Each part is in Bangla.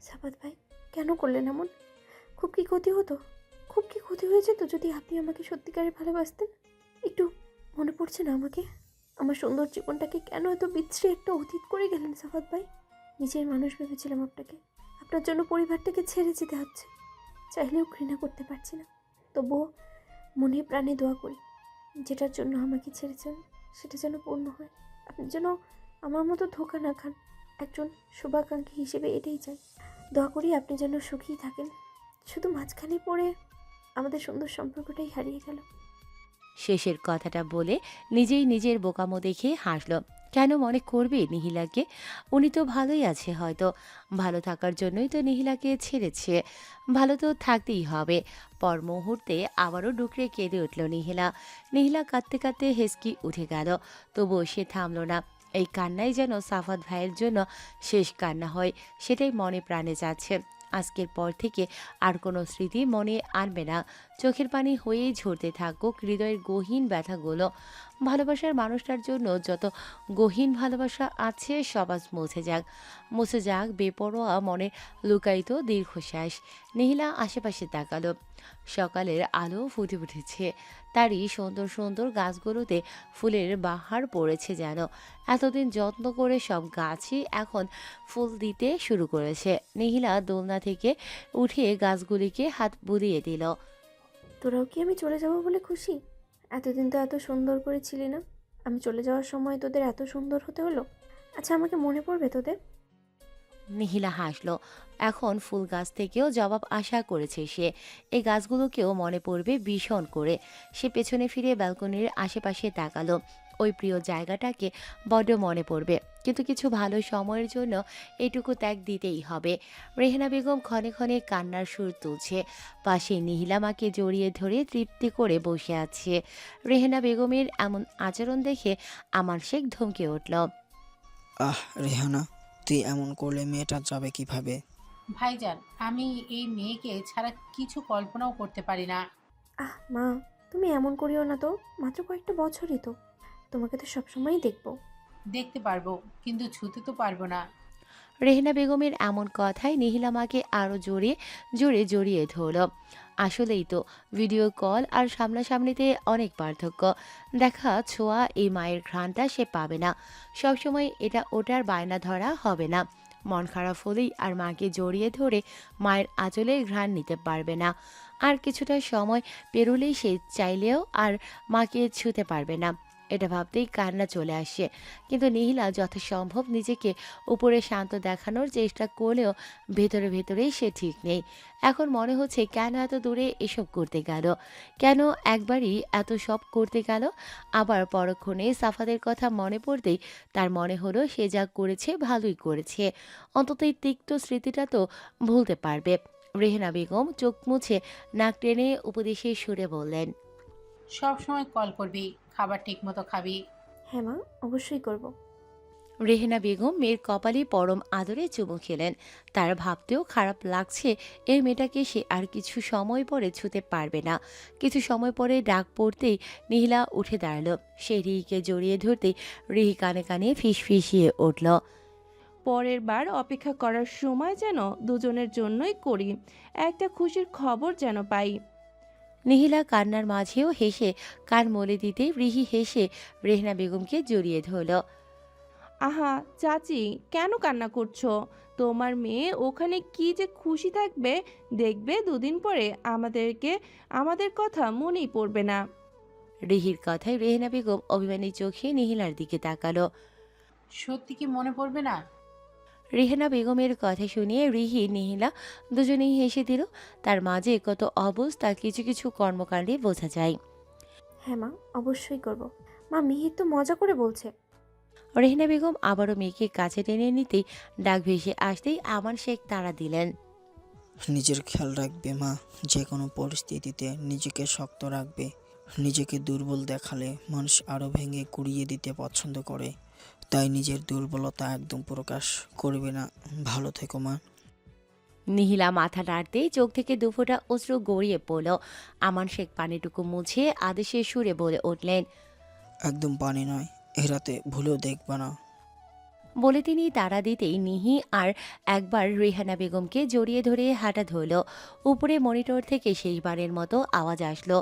সাফাত ভাই, কেন করলেন এমন? খুব কি ক্ষতি হতো? খুব কি ক্ষতি হয়ে যেত যদি আপনি আমাকে সত্যিকারে ভালোবাসতেন? একটু মনে পড়ছে না আমাকে? আমার সুন্দর জীবনটাকে কেন এত বিচ্ছিরি একটা অতীত করে গেলেন সাফাত ভাই? নিজের মানুষ ভেবেছিলাম আপনাকে। আপনার জন্য পরিবারটাকে ছেড়ে যেতে হচ্ছে। চাইলেও ঘৃণা করতে পারছি না। তবুও মনে প্রাণে দোয়া করি, যেটার জন্য আমাকে ছেড়েছেন সেটা যেন পূর্ণ হয়। আপনি যেন আমার মতো ধোঁকা না খান। একজন শুভাকাঙ্ক্ষী হিসেবে এটাই চাই। দোয়া করি আপনি যেন সুখী থাকেন। শুধু মাঝখানে পড়ে আমাদের সুন্দর সম্পর্কটাই হারিয়ে গেল। শেষের কথাটা বলে নিজেই নিজের বোকামো দেখে হাসল। কেন মনে করবে নিহিলাকে? উনি তো ভালোই আছে হয়তো। ভালো থাকার জন্যই তো নিহিলাকে ছেড়েছে। ভালো তো থাকতেই হবে। পর মুহূর্তে আবারও ডুকরে কেঁদে উঠল নিহিলা। নিহিলা কাঁদতে কাঁদতে হেসকি উঠে গেল। তবুও সে থামল না। এই কান্নাই যেন সাফাত ভাইয়ের জন্য শেষ কান্না হয়, সেটাই মনে প্রাণে যাচ্ছে। আজকের পর থেকে আর কোনো স্মৃতি মনে আনবে না। চোখের পানি হয়েই ঝরতে থাকুক হৃদয়ের গহীন ব্যথাগুলো। ভালোবাসার মানুষটার জন্য যত গহীন ভালোবাসা আছে সব আজ মুছে যাক। মুছে যাক বেপরোয়া মনের লুকায়িত দীর্ঘশ্বাস। নিহিলা আশেপাশে তাকালো। সকালের আলো ফুটে উঠেছে। তারই সুন্দর সুন্দর গাছগুলোতে ফুলের বাহার পড়েছে যেন। এতদিন যত্ন করে সব গাছই এখন ফুল দিতে শুরু করেছে। নিহিলা দোলনা থেকে উঠে গাছগুলিকে হাত বুলিয়ে দিল। তোরাও কি আমি চলে যাব বলে খুশি? এতদিন তো এত সুন্দর করে ছিলি না। আমি চলে যাওয়ার সময় তোদের এত সুন্দর হতে হলো। আচ্ছা, আমাকে মনে পড়বে তোদের? নিহিলা হাসল। এখন ফুল গাছ থেকেও জবাব আশা করেছে সে। এই গাছগুলোকেও মনে পড়বে ভীষণ করে। সে পেছনে ফিরে ব্যালকনির আশেপাশে তাকালো। ওই প্রিয় জায়গাটাকে বড্ড মনে পড়বে, কিন্তু কিছু ভালো সময়ের জন্য এটুকু ত্যাগ দিতেই হবে। রেহেনা বেগম ক্ষণে ক্ষণে কান্নার সুর তুলছে। পাশে নিহিলামাকে জড়িয়ে ধরে তৃপ্তি করে বসে আছে। রেহেনা বেগমের এমন আচরণ দেখে আমার শেখ ধমকে উঠল। আহ রেহানা, তুই এমন করলে মেয়েটা যাবে কিভাবে? ভাইজান, আমি এই মেয়েকে ছাড়া কিছু কল্পনাও করতে পারি না। আহ মা, তুমি এমন করিও না তো। মাত্র কয়েকটা বছরই তো। তোমাকে তো সবসময়ই দেখবো। দেখতে পারবো, কিন্তু ছুতে তো পারবো না। রেহেনা বেগমের এমন কথায় নিহিলা মাকে আরও জোরে জোরে জড়িয়ে ধরল। আসলেই তো ভিডিও কল আর সামনাসামনিতে অনেক পার্থক্য। দেখা ছোঁয়া এই মায়ের ঘ্রাণটা সে পাবে না। সবসময় এটা ওটার বায়না ধরা হবে না। মন খারাপ হলেই আর মাকে জড়িয়ে ধরে মায়ের আঁচলের ঘ্রাণ নিতে পারবে না। আর কিছুটা সময় পেরোলেই সে চাইলেও আর মাকে ছুঁতে পারবে না। এটা ভাবতেই কান্না চলে আসে। কিন্তু নিহিলা যথাসম্ভব নিজেকে উপরে শান্ত দেখানোর চেষ্টা করলেও ভেতরে ভেতরেই সে ঠিক নেই। এখন মনে হচ্ছে কেন এত দূরে এসব করতে গেল, কেন একবারই এত সব করতে গেল। আবার পরক্ষণে সাফাদের কথা মনে পড়তেই তার মনে হলো সে যা করেছে ভালোই করেছে। অন্তত এই তিক্ত স্মৃতিটা তো ভুলতে পারবে। রেহেনা বেগম চোখ মুছে নাক টেনে উপদেশের সুরে বললেন। সব সময় কল করবি, খাবার ঠিক মতো খাবি। হ্যাঁ মা, অবশ্যই করব। রেহেনা বেগম মেয়ের কপালে পরম আদরে চুমু খেলেন। তার ভাবতেও খারাপ লাগছে, এই মেয়েটাকে সে আর কিছু সময় পরে ছুতে পারবে না। কিছু সময় পরে ডাক পড়তেই নিহিলা উঠে দাঁড়ালো। সে রিহিকে জড়িয়ে ধরতেই রিহি কানে কানে ফিসফিসিয়ে উঠল। পরের বার অপেক্ষা করার সময় যেন দুজনের জন্যই করি, একটা খুশির খবর যেন পাই। নিহিলা কান্নার মাঝেও হেসে কান মলে দিতেই রিহি হেসে রেহেনা বেগমকে জড়িয়ে ধরল। আহা চাচি, কেন কান্না করছো? তোমার মেয়ে ওখানে কি যে খুশি থাকবে, দেখবে দুদিন পরে আমাদের কথা মনেই পড়বে না। রিহির কথায় রেহেনা বেগম অভিমানী চোখে নিহিলার দিকে তাকালো। সত্যি কি মনে পড়বে না? রেহেনা বেগমের কথা শুনিয়ে রিহি নিহিলা দুজনেই হেসে দিল। তার মাঝে কত অবুঝ তার কিছু কিছু কর্মকাণ্ডে বোঝা যায়। হ্যাঁ মা, অবশ্যই করব। মা, মিহির তো মজা করে বলছে। রেহেনা বেগম আবারও মেয়েকে কাছে টেনে নিতেই ডাক ভেসে আসতেই আমান শেখ তাড়া দিলেন। নিজের খেয়াল রাখবে মা, যে কোনো পরিস্থিতিতে নিজেকে শক্ত রাখবে। নিজেকে দুর্বল দেখালে মানুষ আরও ভেঙে গুঁড়িয়ে দিতে পছন্দ করে। তাই নিজের দুর্বলতা একদম প্রকাশ করবে না। ভালো থেকো মা। নিহিলা মাথা নাড়তেই চোখ থেকে দুফোঁটা অশ্রু গড়িয়ে পড়ল। আমান শেখ পানিটুকু মুছে আদেশের সুরে বলে উঠলেন। একদম পানি নয়, এ রাতে ভুলেও দেখবা না। বলে তিনি তাড়া দিতেই নিহি আর একবার রেহানা বেগমকে জড়িয়ে ধরে হাঁটা ধরল। উপরে মনিটর থেকে শেষবারের মতো আওয়াজ আসলো,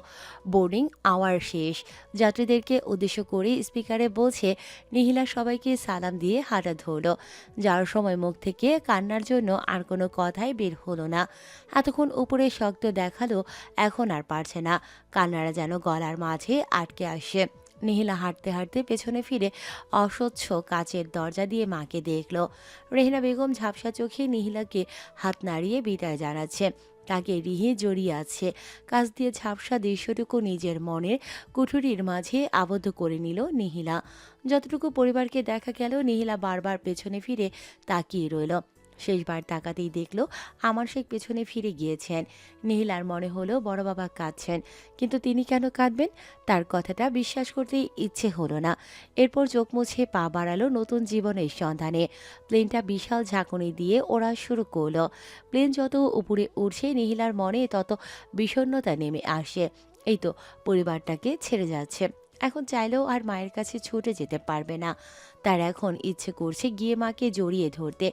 বোর্ডিং আওয়ার শেষ। যাত্রীদেরকে উদ্দেশ্য করে স্পিকারে বলছে। নিহিলা সবাইকে সালাম দিয়ে হাঁটা ধরল। যাওয়ার সময় মুখ থেকে কান্নার জন্য আর কোনো কথাই বের হলো না। এতক্ষণ উপরে শক্ত দেখালো, এখন আর পারছে না। কান্নারা যেন গলার মাঝে আটকে আসে। নিহিলা হাঁটতে হাঁটতে পেছনে ফিরে অস্বচ্ছ কাচের দরজা দিয়ে মাকে দেখল। রেহেনা বেগম ঝাপসা চোখে নিহিলাকে হাত নাড়িয়ে বিদায় জানাচ্ছে। তাকে রিহে জড়িয়ে আছে। কাছ দিয়ে ঝাপসা দৃশ্যটুকু নিজের মনের কুঠুরির মাঝে আবদ্ধ করে নিল নিহিলা। যতটুকু পরিবারকে দেখা গেল, নিহিলা বারবার পেছনে ফিরে তাকিয়ে রইল। শেষবার তাকাতেই দেখল আমার শেখ পেছনে ফিরে গিয়েছেন। নিহিলার মনে হলো বড় বাবা কাঁদছেন, কিন্তু তিনি কেন কাঁদবেন? তার কথাটা বিশ্বাস করতে ইচ্ছে হলো না। এরপর চোখ মুছে পা বাড়ালো নতুন জীবনের সন্ধানে। প্লেনটা বিশাল ঝাঁকুনি দিয়ে ওড়া শুরু করলো। প্লেন যত উপরে উঠছে, নিহিলার মনে তত বিষণ্ণতা নেমে আসে। এই তো পরিবারটাকে ছেড়ে যাচ্ছে। এখন চাইলেও আর মায়ের কাছে ছুটে যেতে পারবে না। তার এখন ইচ্ছে করছে গিয়ে মাকে জড়িয়ে ধরতে,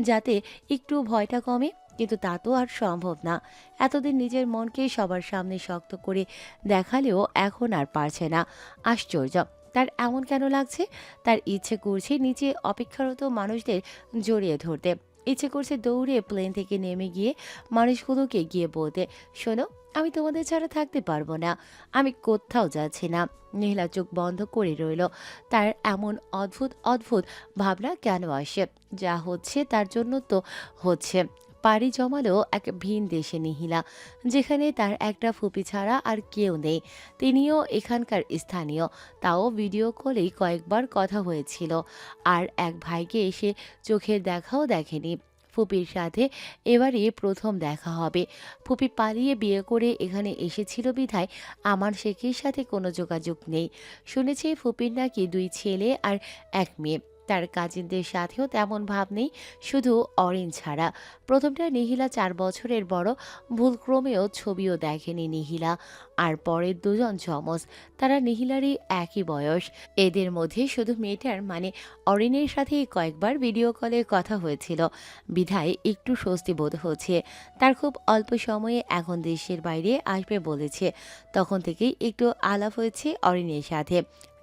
যাতে একটু ভয়টা কমে, কিন্তু তা তো আর সম্ভব না। এতদিন নিজের মনকে সবার সামনে শক্ত করে দেখালেও এখন আর পারছে না। আশ্চর্য, তার এমন কেন লাগছে? তার ইচ্ছে করছে নিচে অপেক্ষারত মানুষদের জড়িয়ে ধরতে। ইচ্ছে করছে দৌড়ে প্লেন থেকে নেমে গিয়ে মানুষগুলোকে গিয়ে বলতে, শোনো, আমি তোমাদের ছাড়া থাকতে পারবো না, আমি কোথাও যাচ্ছি না। নীলা চোখ বন্ধ করে রইল। তার এমন অদ্ভুত অদ্ভুত ভাবনা কেন আসে? যা হচ্ছে তার জন্য তো হচ্ছে। পাড়ি জমালো এক ভিন দেশে নিহিলা, যেখানে তার একটা ফুপি ছাড়া আর কেউ নেই। তিনিও এখানকার স্থানীয়, তাও ভিডিও কলেই কয়েকবার কথা হয়েছিল। আর এক ভাইকে এসে চোখের দেখাও দেখেনি। ফুপির সাথে এবারই প্রথম দেখা হবে। ফুপি পালিয়ে বিয়ে করে এখানে এসেছিল বিধায় আমার শেখের সাথে কোনো যোগাযোগ নেই। শুনেছি ফুপির নাকি 2 ছেলে আর 1 মেয়ে। তার কাজিনদের সাথেও তেমন ভাব নেই, শুধু অরিন ছাড়া। প্রথমটা নিহিলা 4 বছরের বড়, ভুলক্রমেও ছবিও দেখেনি নিহিলা। আর পরের 2 জন যমজ, তারা নিহিলারই একই বয়স। এদের মধ্যে শুধু মেয়েটার মানে অরিনের সাথে কয়েকবার ভিডিও কলে কথা হয়েছিল বিধায় একটু স্বস্তি বোধ হচ্ছে। তার খুব অল্প সময়ে এখন দেশের বাইরে আসবে বলেছে। তখন থেকেই একটু আলাপ হয়েছে অরিনের সাথে,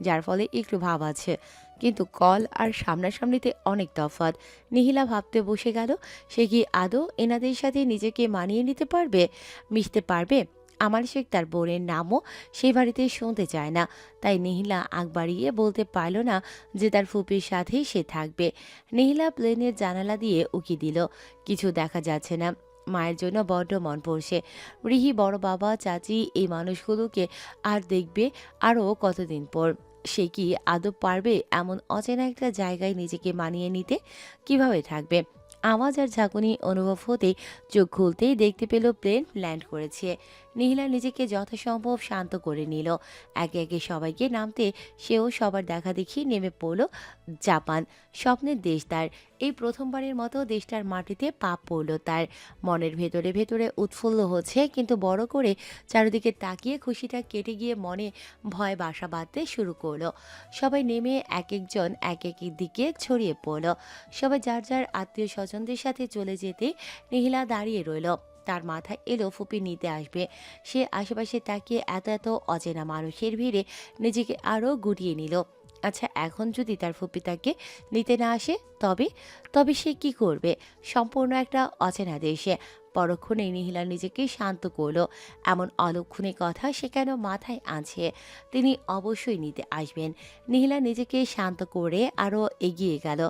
যার ফলে একটু ভাব আছে। কিন্তু কল আর সামনাসামনিতে অনেক তফাৎ। নিহিলা ভাবতে বসে গেল, সে কি আদৌ এনাদের সাথে নিজেকে মানিয়ে নিতে পারবে, মিশতে পারবে? আমার শেখ তার বোনের নামও সেই বাড়িতে শুনতে চায় না। তাই নিহিলা আগ বাড়িয়ে বলতে পারল না যে তার ফুপির সাথেই সে থাকবে। নিহিলা প্লেনের জানালা দিয়ে উকি দিল, কিছু দেখা যাচ্ছে না। মায়ের জন্য বড্ড মন পড়ছে। রিহি, বড় বাবা, চাচি, এই মানুষগুলোকে আর দেখবে আরও কতদিন পর। সে কি আদৌ পারবে এমন অচেনা একটা জায়গায় নিজেকে মানিয়ে নিতে? কিভাবে থাকবে? আওয়াজ আর ঝাঁকুনি অনুভব হতেই চোখ খুলতেই দেখতে পেল প্লেন ল্যান্ড করেছে। নিহিলা নিজেকে যথাসম্ভব শান্ত করে নিল। একে একে সবাইকে নামতে সেও সবার দেখা দেখি নেমে পড়ল। জাপান, স্বপ্নের দেশ তার। এই প্রথমবারের মতো দেশটার মাটিতে পা পড়ল তার। মনের ভেতরে ভেতরে উৎফুল্ল হচ্ছে, কিন্তু বড় করে চারিদিকে তাকিয়ে খুশিটা কেটে গিয়ে মনে ভয় বাসা বাঁধতে শুরু করলো। সবাই নেমে এক একজন এক এক দিকে ছড়িয়ে পড়ল। সবাই যার যার আত্মীয় স্বজনদের সাথে চলে যেতে নিহিলা দাঁড়িয়ে রইল। তার মাথায় এলো ফুপি নিতে আসবে। সে আশেপাশে তাকিয়ে এত এত অচেনা মানুষের ভিড়ে নিজেকে আরও গুটিয়ে নিল। আচ্ছা, এখন যদি তার ফুপি তাকে নিতে না আসে, তবে তবে সে কি করবে? সম্পূর্ণ একটা অচেনা দেশে। পরক্ষণেই নিহিলা নিজেকে শান্ত করল। এমন অলক্ষণে কথা সে কেন মাথায় আনছে? তিনি অবশ্যই নিতে আসবেন। নিহিলা নিজেকে শান্ত করে আরও এগিয়ে গেল।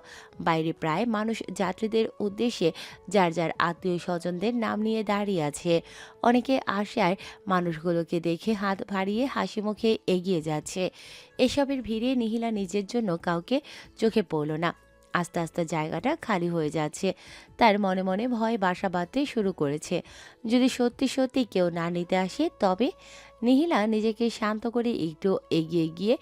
বাইরে প্রায় মানুষ যাত্রীদের উদ্দেশ্যে যার যার আত্মীয় স্বজনদের নাম নিয়ে দাঁড়িয়ে আছে। অনেকে আশায় মানুষগুলোকে দেখে হাত বাড়িয়ে হাসি মুখে এগিয়ে যাচ্ছে। এসবের ভিড়ে নিহিলা নিজের জন্য কাউকে চোখে পড়ল না। আস্তে আস্তে জায়গাটা খালি হয়ে যাচ্ছে। তার মনে মনে ভয় বাসা বাঁধতে শুরু করেছে। যদি সত্যি সত্যি কেউ না নিতে আসে, তবে? নিহিলা নিজেকে শান্ত করে একটু এগিয়ে গিয়ে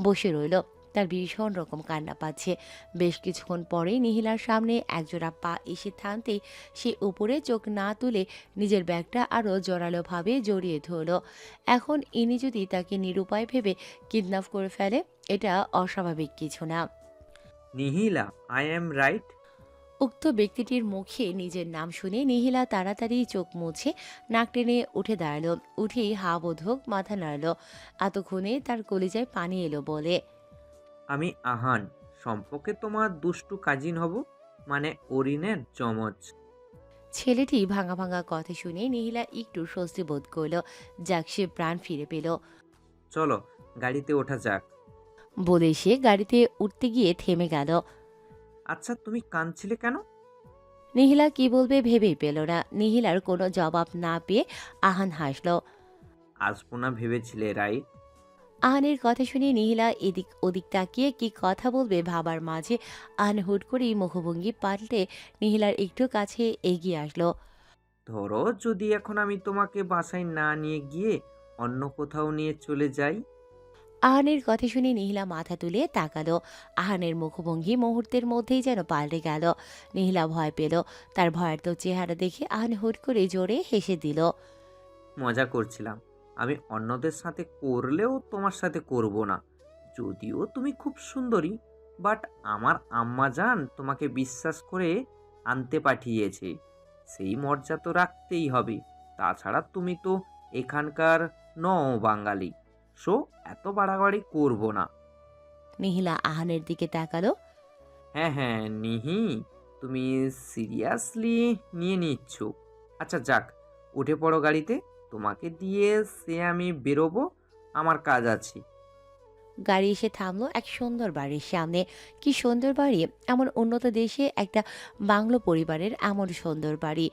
বসে রইল। তার ভীষণ রকম কান্না পাচ্ছে। বেশ কিছুক্ষণ পরেই নিহিলার সামনে একজোড়া পা এসে থামতেই সে উপরে চোখ না তুলে নিজের ব্যাগটা আরও জোরালোভাবে জড়িয়ে ধরল। এখন ইনি যদি তাকে নিরুপায় ভেবে কিডন্যাপ করে ফেলে, এটা অস্বাভাবিক কিছু না। নিহিলা, আই অ্যাম রাইট? উক্ত ব্যক্তিটির মুখে নিজের নাম শুনে নিহিলা তাড়াতাড়ি চোখ মুছে নাক টেনে উঠে দাঁড়ালো। উঠেই হা বোধক মাথা নাড়ল। এতক্ষণে তার কলিজায় পানি এলো বলে, আমি আহান, সম্পর্কে তোমার দুষ্টু কাজিন হব, মানে অরিনের যমজ। ছেলেটি ভাঙা ভাঙা কথা শুনে নিহিলা একটু স্বস্তি বোধ করল। যাক, সে প্রাণ ফিরে পেল। চলো গাড়িতে ওঠা যাক। বলে সে গাড়িতে উঠতে গিয়ে থেমে গেল। আচ্ছা, তুমি কাঁদছিলে কেন? নিহিলা কি বলবে ভেবেই পেল না। নিহিলার কোনো জবাব না পেয়ে আহান হাসল। আসবো না ভেবেছিলে, রাইট? আহানের কথা শুনে নিহিলা এদিক ওদিক তাকিয়ে কি কথা বলবে ভাবার মাঝে আহান হুট করেই মুখভঙ্গি পাল্টে নিহিলার একটু কাছে এগিয়ে আসলো। ধরো যদি এখন আমি তোমাকে বাসায় না নিয়ে গিয়ে অন্য কোথাও নিয়ে চলে যাই। আহানের কথা শুনে নিহিলা মাথা তুলে তাকালো। আহানের মুখভঙ্গি মুহূর্তের মধ্যেই যেন পাল্টে গেল। নিহিলা ভয় পেল। তার ভয়ার্ত চেহারা দেখে আহান হুট করে জোরে হেসে দিল। মজা করছিলাম, আমি অন্যদের সাথে করলেও তোমার সাথে করব না। যদিও তুমি খুব সুন্দরী, বাট আমার আম্মা জান তোমাকে বিশ্বাস করে আনতে পাঠিয়েছে, সেই মর্যাদা তো রাখতেই হবে। তাছাড়া তুমি তো এখানকার নও বাঙালি, সো এত বাড়াবাড়ি করব না। নিহিলা আহানের দিকে তাকালো। হ্যাঁ হ্যাঁ নিহি, তুমি সিরিয়াসলি নিয়ে নিচ্ছ। আচ্ছা যাক, উঠে পড়ো গাড়িতে, তোমাকে দিয়ে সে আমি বেরোবো, আমার কাজ আছে। গাড়ি এসে থামলো এক সুন্দর বাড়ির সামনে। কি সুন্দর বাড়ি! এমন উন্নত দেশে একটা বাংলো পরিবারের এমন সুন্দর বাড়ি।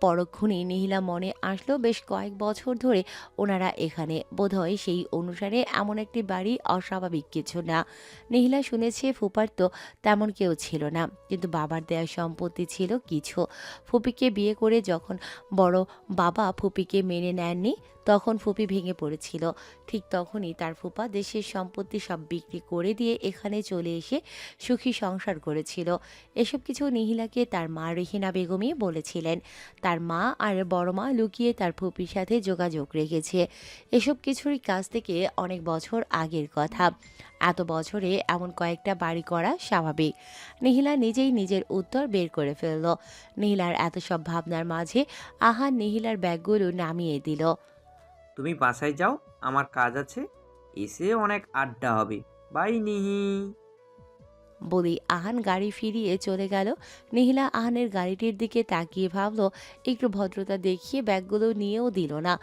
পরক্ষণেই নিহিলা মনে আসলো বেশ কয়েক বছর ধরে ওনারা এখানে। বোধহয় সেই অনুসারে এমন একটি বাড়ি অস্বাভাবিক কিছু না। নিহিলা শুনেছে ফুপার তো তেমন কেউ ছিল না, কিন্তু বাবার দেয়া সম্পত্তি ছিল কিছু। ফুপিকে বিয়ে করে যখন বড় বাবা ফুপিকে মেনে নেননি, তখন ফুপি ভেঙে পড়েছিল। ঠিক তখনই তার ফুপা দেশের সম্পত্তি সব বিক্রি করে দিয়ে এখানে চলে এসে সুখী সংসার করেছিল। এসব কিছু নিহিলাকে তার মা রেহিনা বেগমই বলেছিলেন। তার মা আর বড় মা লুকিয়ে তার ফুপির সাথে যোগাযোগ রেখেছে। এসব কিছুর কাছ থেকে অনেক বছর আগের কথা। এত বছরে এমন কয়েকটা বাড়ি করা স্বাভাবিক। নিহিলা নিজেই নিজের উত্তর বের করে ফেলল। নিহিলার এত সব ভাবনার মাঝে আহান নিহিলার ব্যাগগুলো নামিয়ে দিল। তুমি বাসায় যাও, আমার কাজ আছে, এসে অনেক আড্ডা হবে। বাই নিহি। বলেই আহান গাড়ি ফিরিয়ে চলে গেল। নিহিলা আহানের গাড়িটির দিকে তাকিয়ে ভাবল, একটু ভদ্রতা দেখিয়ে ব্যাগগুলো নিয়েও দিল না।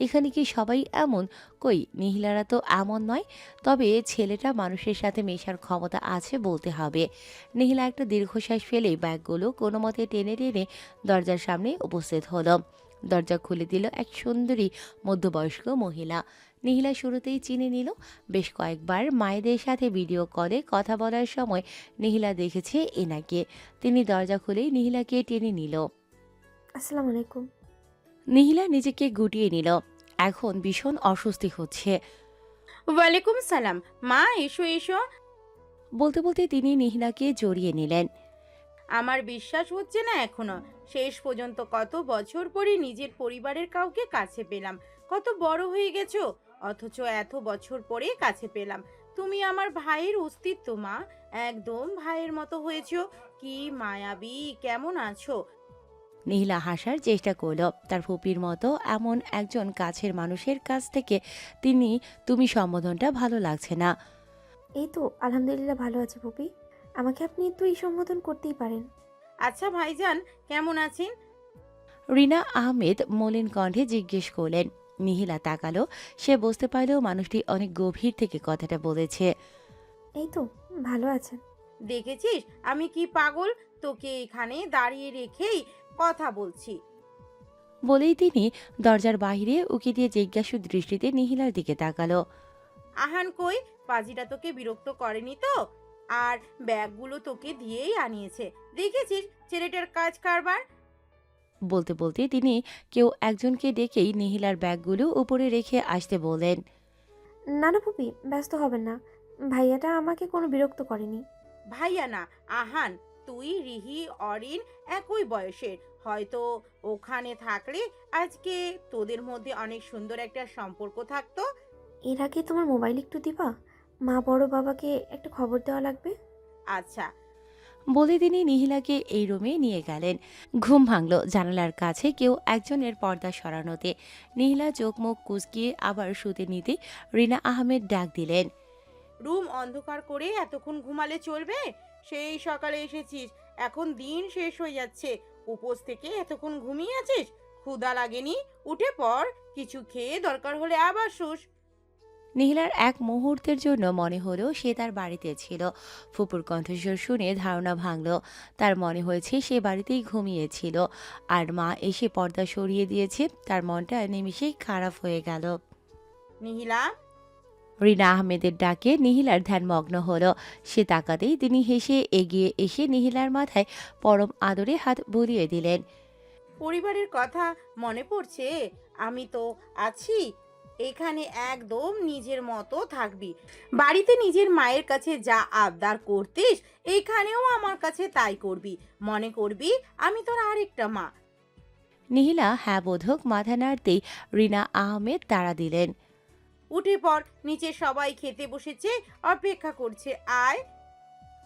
এখানে কি সবাই এমন? কই, নিহিলারা তো এমন নয়। তবে ছেলেটা মানুষের সাথে মেশার ক্ষমতা আছে বলতে হবে। নিহিলা একটা দীর্ঘশ্বাস ফেলে ব্যাগগুলো কোনো মতে টেনে টেনে দরজার সামনে উপস্থিত হলো। দরজা খুলে দিল এক সুন্দরী মধ্যবয়স্ক মহিলা। নিহিলা শুরুতেই চিনে নিল। বেশ কয়েকবার মায়েদের সাথে ভিডিও কলে কথা বলার সময় নিহিলা দেখেছে এনাকে। তিনি দরজা খুলেই নিহিলাকে টেনে নিল। আসসালামু আলাইকুম। নিহিলা নিজেকে গুটিয়ে নিল। এখন ভীষণ অস্বস্তি হচ্ছে। ওয়ালাইকুম সালাম। মা, এসো এসো। বলতে বলতে তিনি নিহিলাকে জড়িয়ে নিলেন। আমার বিশ্বাস হচ্ছে না এখনো। শেষ পর্যন্ত কত বছর পরে নিজের পরিবারের কাউকে কাছে পেলাম। কত বড় হয়ে গেছো, অথচ এত বছর পরে কাছে পেলাম। তুমি আমার ভাইয়ের অস্তিত্ব মা, একদম ভাইয়ের মতো হয়েছো। কি মায়াবী, কেমন আছো? নিহিলা হাসার চেষ্টা করল। তার ফুপির মতো এমন একজন কাছের মানুষের কাছ থেকে তুমি সম্বোধনটা ভালো লাগছে না। এই তো আলহামদুলিল্লাহ ভালো আছি পুপি। আমাকে আপনি তুই সম্বোধন করতেই পারেন। আচ্ছা ভাইজান কেমন আছেন? রিনা আহমেদ মলিন কণ্ঠে জিজ্ঞেস করলেন। নিহিলা তাকালো। সে বুঝতে পারল মানুষটি অনেক গভীর থেকে কথাটা বলেছে। এই তো ভালো আছেন। দেখেছিস আমি কি পাগল, তোকে এখানে দাঁড়িয়ে রেখেই কথা বলছি। বলেই তিনি দরজার বাইরে উকি দিয়ে জিজ্ঞাসু দৃষ্টিতে নিহিলার দিকে তাকালো। আহান কই? পাজিটা তোকে বিরক্ত করেনি তো? আর ব্যাগগুলো তোকে দিয়েই আনিয়েছে। দেখেছিস ছেলেটার কাজ কারবার। বলতে বলতে তিনি কেউ একজনকে ডেকেই নিহিলার ব্যাগগুলো উপরে রেখে আসতে বললেন। না না পুপি, ব্যস্ত হবেন না। ভাইয়াটা আমাকে কোনো বিরক্ত করেনি। ভাইয়া না, আহান। তুই, রিহি, অরিন একই বয়সের। হয়তো ওখানে থাকলে আজকে তোদের মধ্যে অনেক সুন্দর একটা সম্পর্ক থাকতো। এর আগে তোমার মোবাইল একটু দিবা? মা বড় বাবাকে একটা খবর দেওয়া লাগবে। আচ্ছা। বলে তিনি নিহিলাকে এই রুমে নিয়ে গেলেন। ঘুম ভাঙল জানালার কাছে কেউ একজনের পর্দা সরানোতে। নিহিলা চোখ মুখ কুঁচকিয়ে আবার শুতে নিতে রিনা আহমেদ ডাক দিলেন। রুম অন্ধকার করে এতক্ষণ ঘুমালে চলবে? সেই সকালে এসেছিস, এখন দিন শেষ হয়ে যাচ্ছে, উপোস থেকে এতক্ষণ ঘুমিয়ে আছিস? ক্ষুধা লাগেনি? উঠে পড়, কিছু খেয়ে দরকার হলে আবার শুস। নিহিলার এক মুহূর্তের জন্য মনে হলো সে তার বাড়িতে ছিল। ফুপুর কণ্ঠস্বর শুনে ধারণা ভাঙল। তার মনে হয়েছে সে বাড়িতেই ঘুমিয়েছিল, আর মা এসে পর্দা সরিয়ে দিয়েছে। তার মনটা নিমিষেই খারাপ হয়ে গেল। নিহিলা। রিনা আহমেদের ডাকে নিহিলার ধ্যানমগ্ন হলো। সে তাকাতেই তিনি হেসে এগিয়ে এসে নিহিলার মাথায় পরম আদরে হাত বুলিয়ে দিলেন। পরিবারের কথা মনে পড়ছে? আমি তো আছি এখানে, একদম নিজের মতো থাকবি। বাড়িতে নিজের মায়ের কাছে যা আবদার করতিস, এখানেও আমার কাছে তাই করবি। মনে করবি আমি তোর আরেকটা মা। নিহিলা হ্যাঁ বোধক মাথা নাড়তেই রিনা আহমেদ তাড়া দিলেন। উঠে পড়, নিচে সবাই খেতে বসেছে, অপেক্ষা করছে, আয়।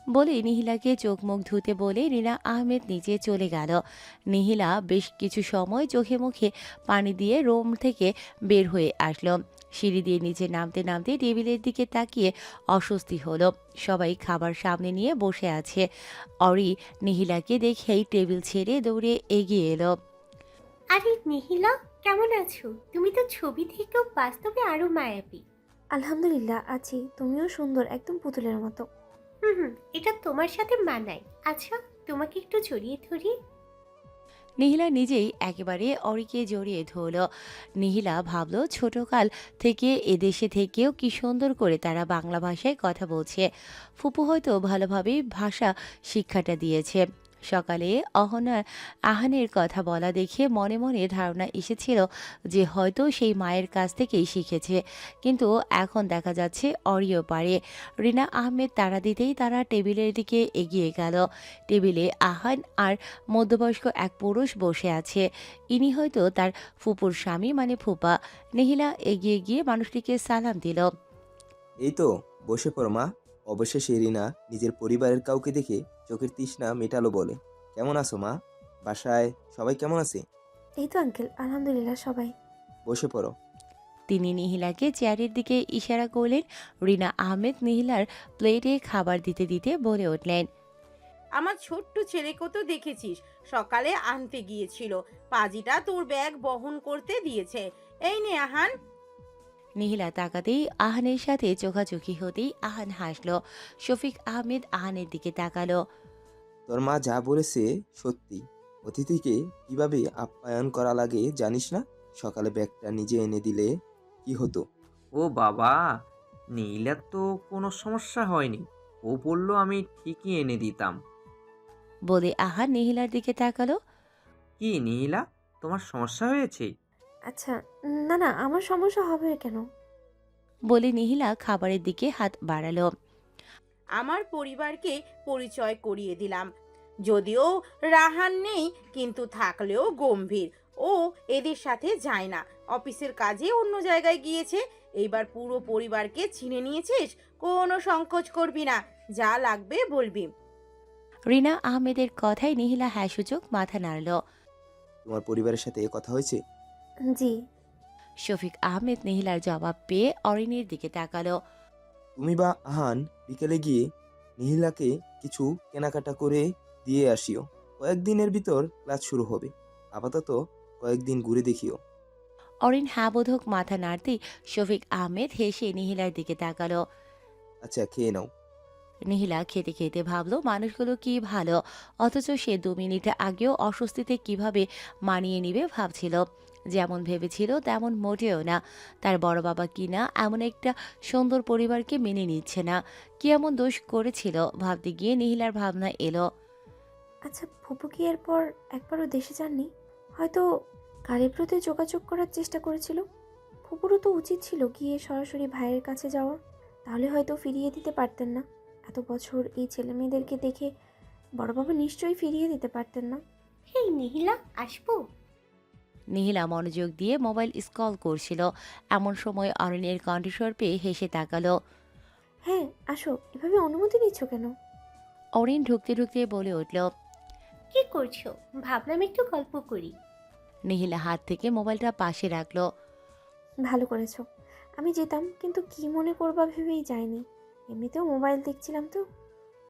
বলে নিহিলাকে চোখ মুখ ধুতে বলে রিনা আহমেদ নিচে চলে গেল। নিহিলা বেশ কিছু সময় চোখে মুখে পানি দিয়ে রুম থেকে বের হয়ে আসলো। সিঁড়ি দিয়ে নিচে নামতে নামতে টেবিলের দিকে তাকিয়ে অস্বস্তি হলো। সবাই খাবার সামনে নিয়ে বসে আছে। অরি নিহিলাকে দেখেই টেবিল ছেড়ে দৌড়ে এগিয়ে এলো। আরে নিহিলা, কেমন আছো? তুমি তো ছবি থেকেও বাস্তবে আরো মায়াবী। আলহামদুলিল্লাহ আছি, তুমিও সুন্দর, একদম পুতুলের মতো। হুম, এটা তোমার সাথে মানায়। আচ্ছা, তোমাকে একটু জড়িয়ে ধরি। নিহিলা নিজেই একেবারে অরিকে জড়িয়ে ধরল। নিহিলা ভাবল ছোটকাল থেকে এদেশে থেকেও কি সুন্দর করে তারা বাংলা ভাষায় কথা বলছে। ফুপু হয়তো ভালোভাবেই ভাষা শিক্ষাটা দিয়েছে। সকালে আহানের কথা বলা দেখে মনে মনে ধারণা এসেছিল যে হয়তো সেই মায়ের কাছ থেকেই শিখেছে, কিন্তু এখন দেখা যাচ্ছে অরিও পারে। রিনা আহমেদ তাড়া দিতেই তারা টেবিলের দিকে এগিয়ে গেল। টেবিলে আহান আর মধ্যবয়স্ক এক পুরুষ বসে আছে। ইনি হয়তো তার ফুপুর স্বামী মানে ফুপা। নিহিলা এগিয়ে গিয়ে মানুষটিকে সালাম দিল। এই তো, বসে পড় মা। অবশেষে রিনা নিজের পরিবারের কাউকে দেখে চোখের তৃষ্ণা মেটালো বলে। কেমন আছো মা? বাসায় সবাই কেমন আছে? এই তো আঙ্কেল, আলহামদুলিল্লাহ সবাই। বসে পড়ো। তিনি নিহিলাকে চেয়ারের দিকে ইশারা করলেন। রিনা আহমেদ নিহিলার প্লেটে খাবার দিতে দিতে বলে উঠলেন। আমার ছোট্ট ছেলেকে তো দেখেছিস, সকালে আনতে গিয়েছিল, পাজিটা তোর ব্যাগ বহন করতে দিয়েছে। এই নে আহান। নিহিলা তাকাতেই আহানের সাথে চোখাচোখি হতেই আহান হাসল। শফিক আহমেদ আহানের দিকে তাকালো। তোর মা যা বলেছে সত্যি। অতিথিকে কিভাবে আপ্যায়ন করা লাগে জানিস না? সকালে ব্যাগটা নিজে এনে দিলে কি হতো? ও বাবা, নীলার তো কোনো সমস্যা হয়নি, ও বলল আমি ঠিকই এনে দিতাম। বলে আহান নিহিলার দিকে তাকালো। কি নীলা, তোমার সমস্যা হয়েছে? আচ্ছা, না না, আমার সমস্যা হবে কেন? বলে নিহিলা খাবারের দিকে হাত বাড়ালো। আমার পরিবারকে পরিচয় করিয়ে দিলাম। যদিও রাহান নেই, কিন্তু থাকলেও গম্ভীর। ও এদের সাথে যায় না, অফিসের কাজে অন্য জায়গায় গিয়েছে। এইবার পুরো পরিবারকে চিনে নিয়েছিস, কোনো সংকোচ করবি না, যা লাগবে বলবি। রিনা আহমেদের কথায় নিহিলা হ্যাঁ সূচক মাথা নাড়ল। তোমার পরিবারের সাথে কথা হয়েছে? জি। শফিক আহমেদ নিহিলার জবাব পেয়ে অরিনের দিকে তাকালো। তুমি বা আহান বিকেলে গিয়ে নিহিলাকে কিছু কেনাকাটা করে দিয়ে আসিও। কয়েকদিনের ভিতর ক্লাস শুরু হবে। আপাতত কয়েকদিন ঘুরে দেখিও। অরিন হ্যাঁ বোধক মাথা নাড়তেই শফিক আহমেদ হেসে নিহিলার দিকে তাকালো। আচ্ছা, খেয়ে নাও। নিহিলা খেতে খেতে ভাবলো মানুষগুলো কি ভালো, অথচ সে 2 মিনিট আগেও অস্বস্তিতে কিভাবে মানিয়ে নিবে ভাবছিল। যেমন ভেবেছিল তেমন মোটেও না। তার বড় বাবা কিনা এমন একটা সুন্দর পরিবারকে মেনে নিচ্ছে না। কি এমন দোষ করেছিল ভাবতে গিয়ে নিহিলার ভাবনা এলো। আচ্ছা, ফুপু কি এরপর একবারও দেশে যাননি? হয়তো কারিপ্রতে যোগাযোগ করার চেষ্টা করেছিল। ফুপুরও তো উচিত ছিল গিয়ে সরাসরি ভাইয়ের কাছে যাওয়া, তাহলে হয়তো ফিরিয়ে দিতে পারতেন না। এত বছর এই ছেলে মেয়েদেরকে দেখে বড় বাবা নিশ্চয়ই ফিরিয়ে দিতে পারতেন না। হেই নিহিলা, আসবো? নিহিলা মনোযোগ দিয়ে মোবাইল স্ক্রল করছিল। এমন সময় অরণ্যের কণ্ঠস্বর পেয়ে হেসে তাকালো। হ্যাঁ আসো, এভাবে অনুমতি নিচ্ছ কেন? অরিন ঢুকতে ঢুকতে বলে উঠল। কি করছো? ভাবলাম একটু গল্প করি। নিহিলা হাত থেকে মোবাইলটা পাশে রাখলো। ভালো করেছো। আমি যেতাম কিন্তু কি মনে করবা ভেবেই যাইনি। এমনিতেও মোবাইল দেখছিলাম তো